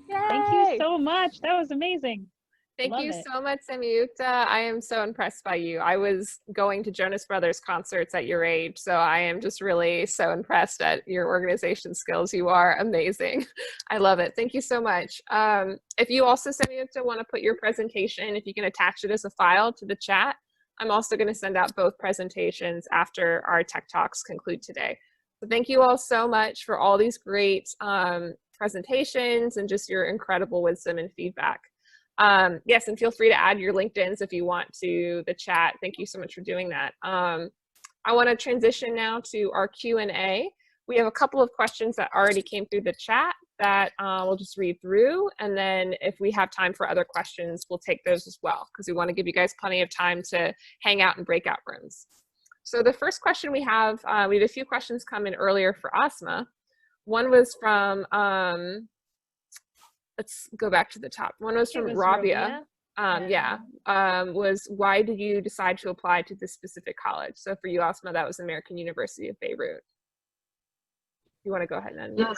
Yay! Thank you so much. That was amazing. Thank you so much, Samyukta. I am so impressed by you. I was going to Jonas Brothers concerts at your age, so I am just really so impressed at your organization skills. You are amazing. I love it. Thank you so much. If you also, Samyukta, want to put your presentation, if you can attach it as a file to the chat, I'm also going to send out both presentations after our Tech Talks conclude today. So thank you all so much for all these great presentations and just your incredible wisdom and feedback. Yes, and feel free to add your LinkedIns if you want to the chat. Thank you so much for doing that. I want to transition now to our Q&A. We have a couple of questions that already came through the chat that we'll just read through, and then if we have time for other questions, we'll take those as well, because we want to give you guys plenty of time to hang out in breakout rooms. So the first question we have a few questions come in earlier for Asma. One was from let's go back to the top. One was from Rabia. Was why did you decide to apply to this specific college? So for you, Asma, that was American University of Beirut. You want to go ahead and Yes.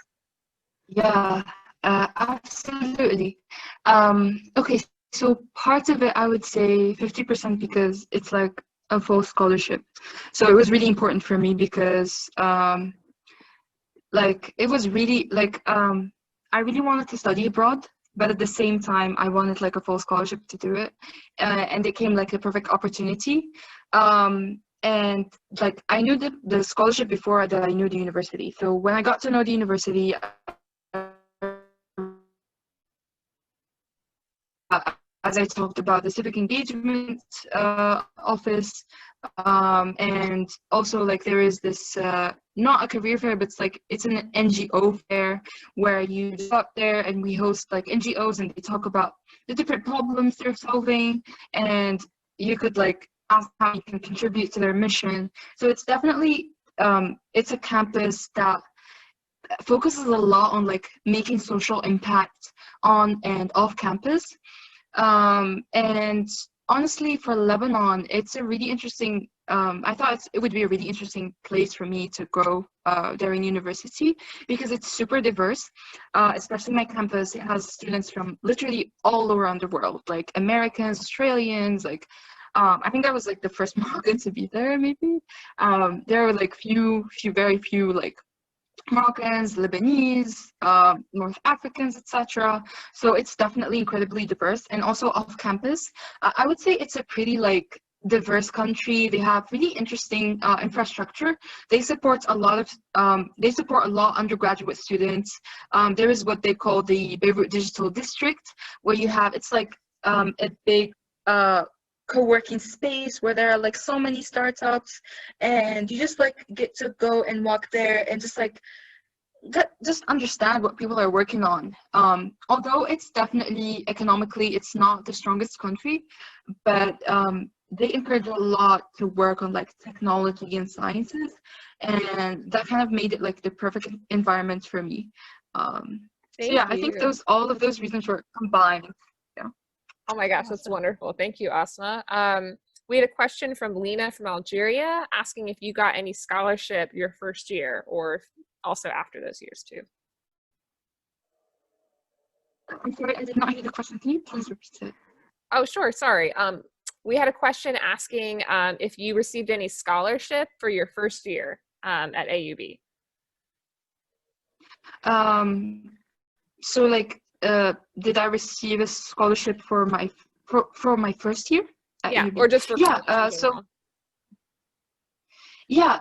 Yeah, absolutely. Okay, so part of it, I would say 50% because it's like a full scholarship. So it was really important for me because it was really I really wanted to study abroad, but at the same time, I wanted like a full scholarship to do it. And it came like a perfect opportunity. And like I knew the scholarship before that I knew the university. So when I got to know the university, as I talked about the civic engagement office, and also like there is this not a career fair, but it's an NGO fair where you go up there and we host like NGOs and they talk about the different problems they're solving, and you could like ask how you can contribute to their mission. So it's definitely it's a campus that focuses a lot on like making social impact on and off campus. And honestly, for Lebanon, it's a really interesting, I thought it would be a really interesting place for me to grow during university because it's super diverse, especially my campus. It has students from literally all around the world, like Americans, Australians, like I think I was like the first Moroccan to be there, maybe. There were like very few like Moroccans, Lebanese, North Africans, etc. So it's definitely incredibly diverse, and also off campus. I would say it's a pretty like diverse country. They have really interesting infrastructure. They support a lot undergraduate students. There is what they call the Beirut Digital District, where you have, it's like a big co-working space where there are like so many startups, and you just like get to go and walk there and just like just understand what people are working on. Although it's definitely economically, it's not the strongest country, but they encourage a lot to work on like technology and sciences, and that kind of made it like the perfect environment for me. So yeah, I think all of those reasons were combined. Yeah. Oh my gosh, that's wonderful. Thank you, Asma. We had a question from Lena from Algeria asking if you got any scholarship your first year or also after those years too. I'm sorry, I did not hear the question. Can you please repeat it? Oh, sure. Sorry. We had a question asking if you received any scholarship for your first year at AUB. So like, did I receive a scholarship for my first year at AUB? Or just for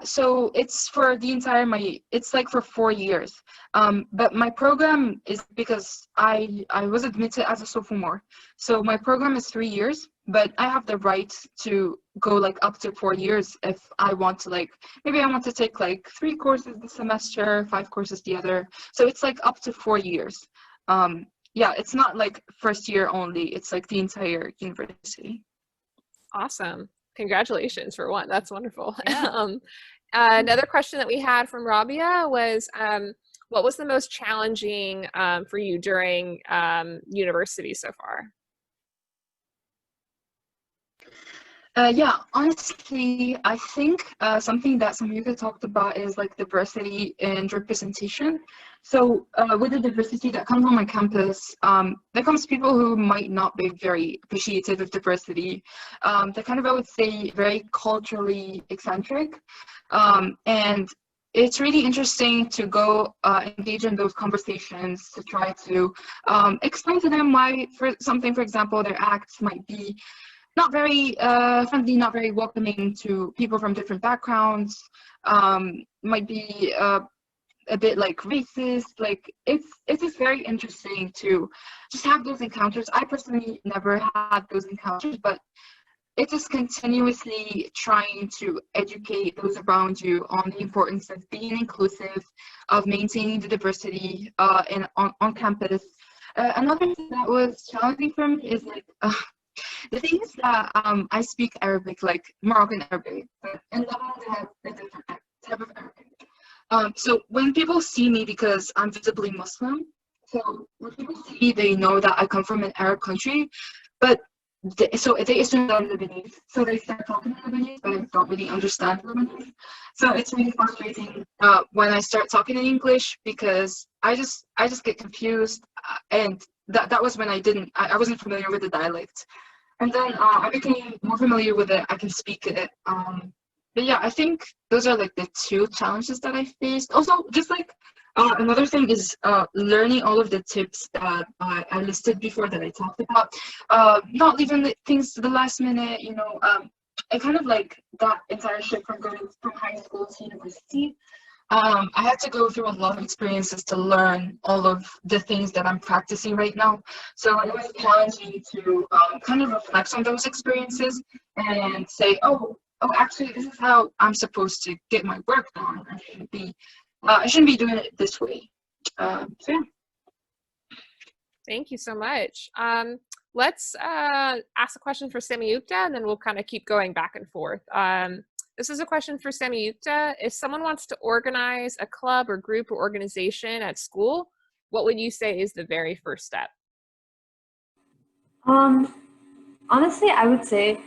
so it's for the entire it's like for 4 years. But my program is, because I was admitted as a sophomore, so my program is 3 years, but I have the right to go like up to 4 years if I want to, like maybe I want to take like 3 courses this semester, 5 courses the other. So it's like up to 4 years. Yeah, it's not like first year only, it's like the entire university. Awesome. Congratulations for one. That's wonderful. Yeah. Another question that we had from Rabia was, what was the most challenging for you during university so far? Yeah, honestly, I think something that Samyuka talked about is like diversity and representation. So with the diversity that comes on my campus, there comes people who might not be very appreciative of diversity. They're kind of, I would say, very culturally eccentric. And it's really interesting to go engage in those conversations to try to explain to them why, for example, their acts might be not very friendly, not very welcoming to people from different backgrounds, might be a bit like racist. Like it's just very interesting to just have those encounters. I personally never had those encounters, but it's just continuously trying to educate those around you on the importance of being inclusive, of maintaining the diversity and on campus. Another thing that was challenging for me is like the thing is that I speak Arabic, like Moroccan Arabic, but in Lebanon they have a different type of Arabic. So when people see me, because I'm visibly Muslim, so when people see me, they know that I come from an Arab country, but so they assume that I'm Lebanese. So they start talking in Lebanese, but I don't really understand Lebanese. So it's really frustrating when I start talking in English, because I just get confused, and that was when I wasn't familiar with the dialect. And then I became more familiar with it. I can speak it. But yeah, I think those are like the 2 challenges that I faced. Also, just like another thing is learning all of the tips that I listed before, that I talked about. Not leaving the things to the last minute, you know. I kind of like that entire shift from going from high school to university. I had to go through a lot of experiences to learn all of the things that I'm practicing right now. So it was challenging to kind of reflect on those experiences and say, oh, actually, this is how I'm supposed to get my work done. I shouldn't be doing it this way. So yeah. Thank you so much. Let's ask a question for Samyukta, and then we'll kind of keep going back and forth. This is a question for Samyukta. If someone wants to organize a club or group or organization at school, what would you say is the very first step? Honestly, I would say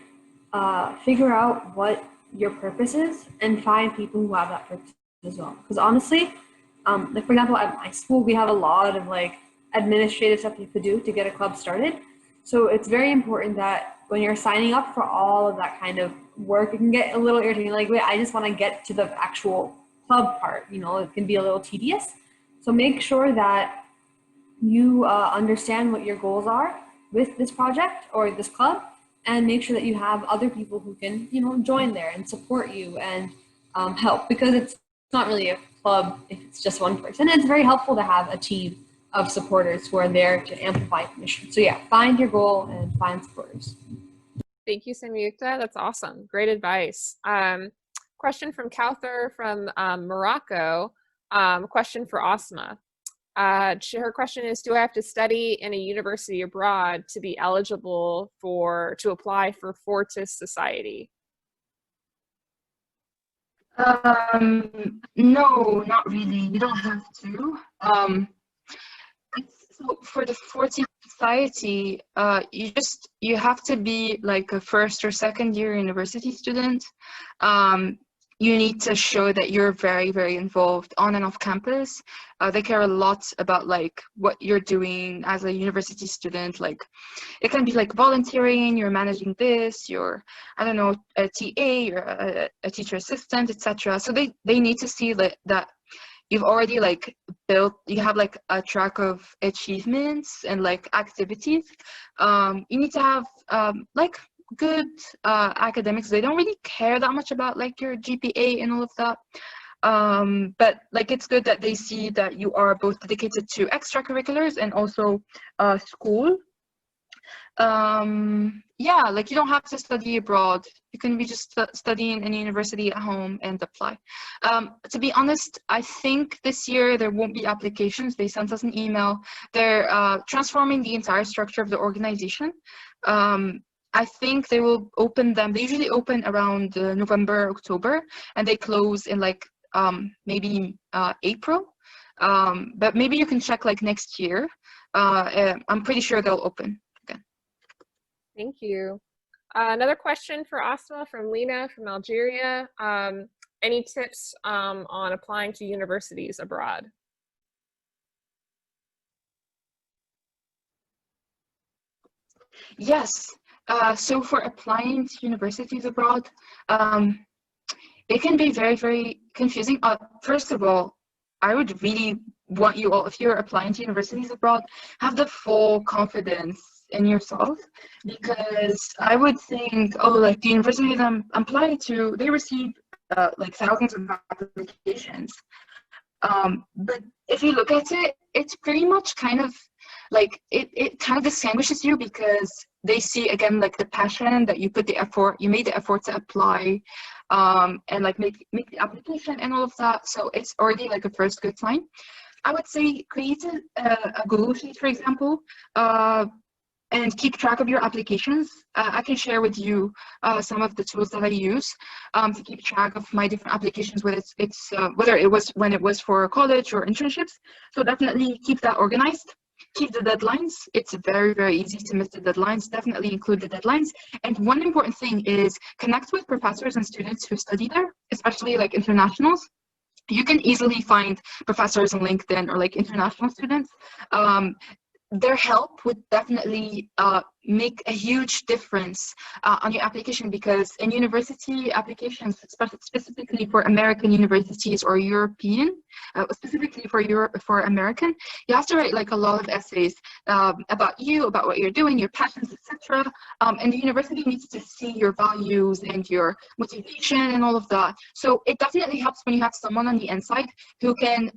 figure out what your purpose is and find people who have that purpose as well. Because honestly, like for example, at my school, we have a lot of like administrative stuff you could do to get a club started. So it's very important that when you're signing up for all of that kind of work, it can get a little irritating. Like, wait, I just want to get to the actual club part. You know, it can be a little tedious. So make sure that you understand what your goals are with this project or this club, and make sure that you have other people who can, join there and support you and help, because it's not really a club if it's just one person. It's very helpful to have a team of supporters who are there to amplify the mission. So yeah, find your goal and find supporters. Thank you, Samyukta. That's awesome. Great advice. Question from Kauthar from Morocco. Question for Asma. Her question is, do I have to study in a university abroad to be eligible to apply for Fortis Society? No, not really. You don't have to. So for the Fortis Society, you have to be like a first or second year university student. You need to show that you're very, very involved on and off campus. They care a lot about like what you're doing as a university student. Like it can be like volunteering, you're managing this, you're, I don't know, a TA, you're a teacher assistant, etc. So they need to see that you've already like you have like a track of achievements and like activities. You need to have like good academics. They don't really care that much about like your GPA and all of that. But like it's good that they see that you are both dedicated to extracurriculars and also school. Yeah, like you don't have to study abroad. You can be just studying in a university at home and apply. To be honest, I think this year there won't be applications. They sent us an email. They're transforming the entire structure of the organization. I think they will open them. They usually open around November, October, and they close in like maybe April. But maybe you can check like next year. I'm pretty sure they'll open. Thank you. Another question for Asma from Lena from Algeria. Any tips on applying to universities abroad? Yes. So for applying to universities abroad, it can be very, very confusing. First of all, I would really want you all, if you're applying to universities abroad, have the full confidence in yourself, because I would think, oh, like the universities I'm applying to, they receive like thousands of applications. But if you look at it, it's pretty much kind of like it kind of distinguishes you, because they see again like the passion that you put the effort, you made the effort to apply, and like make the application and all of that. So it's already like a first good sign. I would say create a Google Sheet, for example, and keep track of your applications. I can share with you some of the tools that I use to keep track of my different applications, whether whether it was when it was for college or internships. So definitely keep that organized. Keep the deadlines. It's very, very easy to miss the deadlines. Definitely include the deadlines. And one important thing is connect with professors and students who study there, especially like internationals. You can easily find professors on LinkedIn or like international students. Their help would definitely make a huge difference on your application, because in university applications, specifically for American universities or European, specifically for American, you have to write like a lot of essays about you, about what you're doing, your passions, etc. And the university needs to see your values and your motivation and all of that. So it definitely helps when you have someone on the inside who can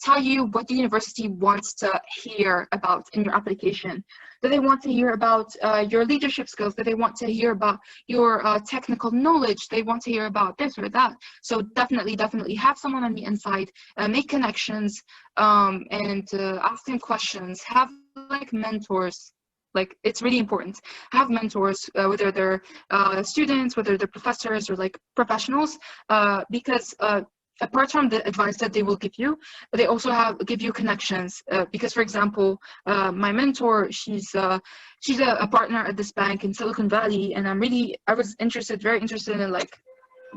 tell you what the university wants to hear about in your application. Do they want to hear about your leadership skills? Do they want to hear about your technical knowledge? They want to hear about this or that. So definitely have someone on the inside, make connections, and ask them questions. Have like mentors. Like it's really important. Have mentors, whether they're students, whether they're professors or like professionals, because apart from the advice that they will give you, they also give you connections. Because, for example, my mentor, she's a partner at this bank in Silicon Valley, and I was very interested in like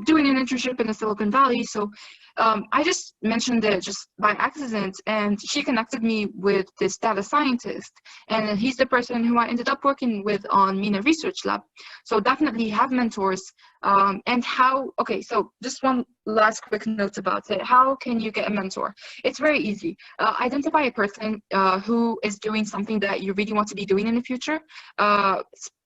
doing an internship in the Silicon Valley. So I just mentioned it just by accident, and she connected me with this data scientist, and he's the person who I ended up working with on MENA Research Lab. So definitely have mentors. And okay, so just one last quick notes about it. How can you get a mentor? It's very easy. Identify a person who is doing something that you really want to be doing in the future,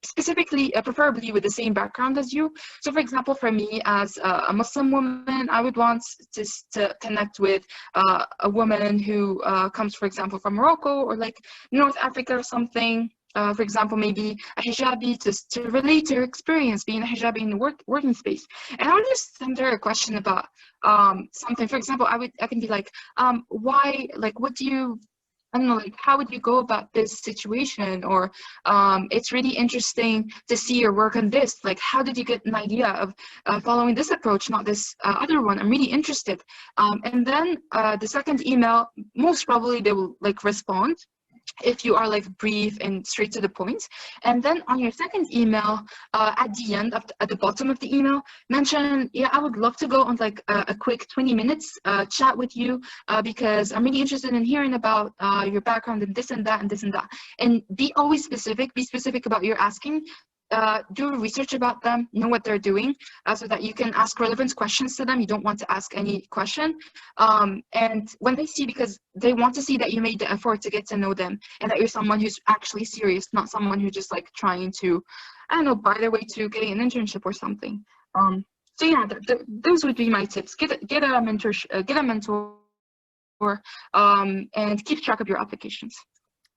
specifically, preferably with the same background as you. So for example, for me as a Muslim woman, I would want to connect with a woman who comes, for example, from Morocco or like North Africa or something. For example, maybe a hijabi to relate to her experience being a hijabi in the working space. And I would just send her a question about something. For example, I can be like, why, like, what do you, I don't know, like, how would you go about this situation? Or it's really interesting to see your work on this. Like, how did you get an idea of following this approach, not this other one? I'm really interested. And then the second email, most probably they will like respond if you are like brief and straight to the point. And then on your second email, at the end, at the bottom of the email, mention, yeah, I would love to go on like a quick 20 minutes chat with you because I'm really interested in hearing about your background and this and that and this and that. And be always specific, be specific about your asking. Do research about them, know what they're doing, so that you can ask relevant questions to them. You don't want to ask any question. And when they see, because they want to see that you made the effort to get to know them and that you're someone who's actually serious, not someone who's just like trying to, I don't know, buy their way to getting an internship or something. So yeah, those would be my tips. Get a mentor, and keep track of your applications.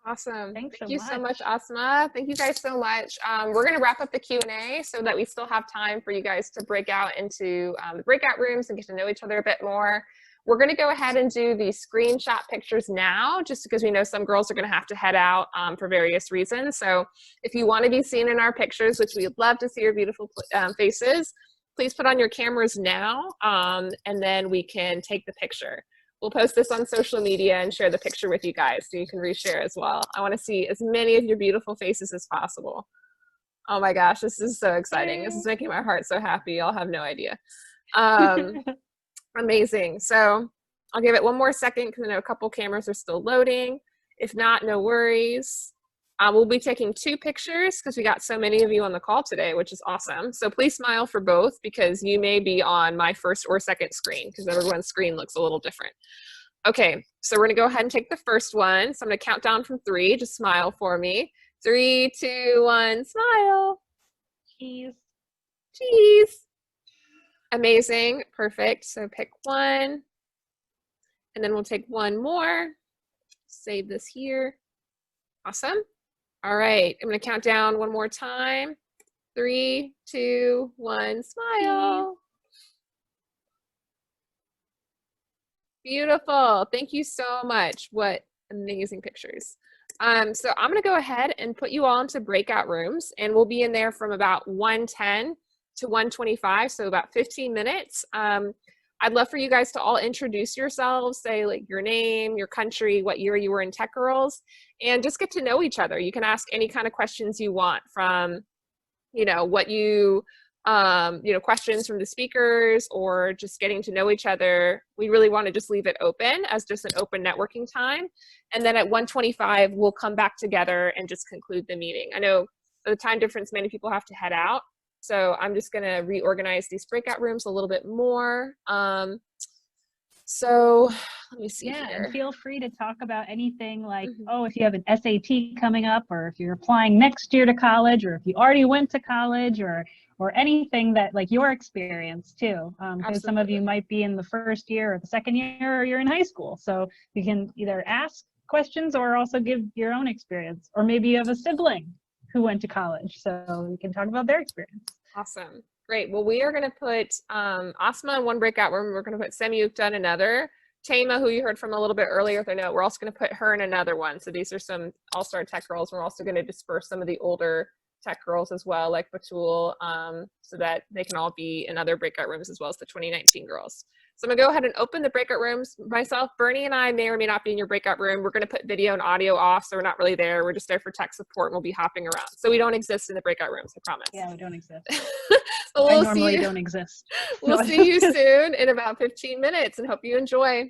Awesome. Thanks Thank so you so much. much, Asma. Thank you guys so much. We're going to wrap up the Q&A so that we still have time for you guys to break out into the breakout rooms and get to know each other a bit more. We're going to go ahead and do the screenshot pictures now, just because we know some girls are going to have to head out for various reasons. So if you want to be seen in our pictures, which we'd love to see your beautiful faces, please put on your cameras now, and then we can take the picture. We'll post this on social media and share the picture with you guys so you can reshare as well. I want to see as many of your beautiful faces as possible. Oh my gosh, this is so exciting. This is making my heart so happy. Y'all have no idea. Amazing. So I'll give it one more second because I know a couple cameras are still loading. If not, no worries. We'll be taking 2 pictures because we got so many of you on the call today, which is awesome. So please smile for both because you may be on my first or second screen because everyone's screen looks a little different. Okay, so we're gonna go ahead and take the first one. So I'm gonna count down from 3. Just smile for me. 3, 2, 1, smile. Cheese. Cheese. Amazing, perfect. So pick one, and then we'll take one more. Save this here. Awesome. All right, I'm gonna count down one more time. 3, 2, 1, smile. Beautiful, thank you so much. What amazing pictures. So I'm gonna go ahead and put you all into breakout rooms, and we'll be in there from about 1:10 to 1:25, so about 15 minutes. I'd love for you guys to all introduce yourselves, say like your name, your country, what year you were in TechGirls, and just get to know each other. You can ask any kind of questions you want from, you know, what you know, questions from the speakers or just getting to know each other. We really want to just leave it open as just an open networking time. And then at 1:25, we'll come back together and just conclude the meeting. I know the time difference, many people have to head out. So I'm just going to reorganize these breakout rooms a little bit more. So let me see Yeah, here. and feel free to talk about anything like, oh, if you have an SAT coming up, or if you're applying next year to college, or if you already went to college, or anything that like your experience too. Because some of you might be in the first year or the second year, or you're in high school. So you can either ask questions or also give your own experience, or maybe you have a sibling who went to college, so you can talk about their experience. Awesome. Great. Well, we are going to put Asma in one breakout room. We're going to put Semyukta in another. Tama, who you heard from a little bit earlier with her note, we're also going to put her in another one. So these are some all-star tech girls. We're also going to disperse some of the older tech girls as well, like Batul, so that they can all be in other breakout rooms as well as the 2019 girls. So I'm gonna go ahead and open the breakout rooms. Myself, Bernie, and I may or may not be in your breakout room. We're gonna put video and audio off, so we're not really there. We're just there for tech support, and we'll be hopping around. So we don't exist in the breakout rooms, I promise. Yeah, we don't exist. But I normally don't exist. We'll see you soon in about 15 minutes, and hope you enjoy.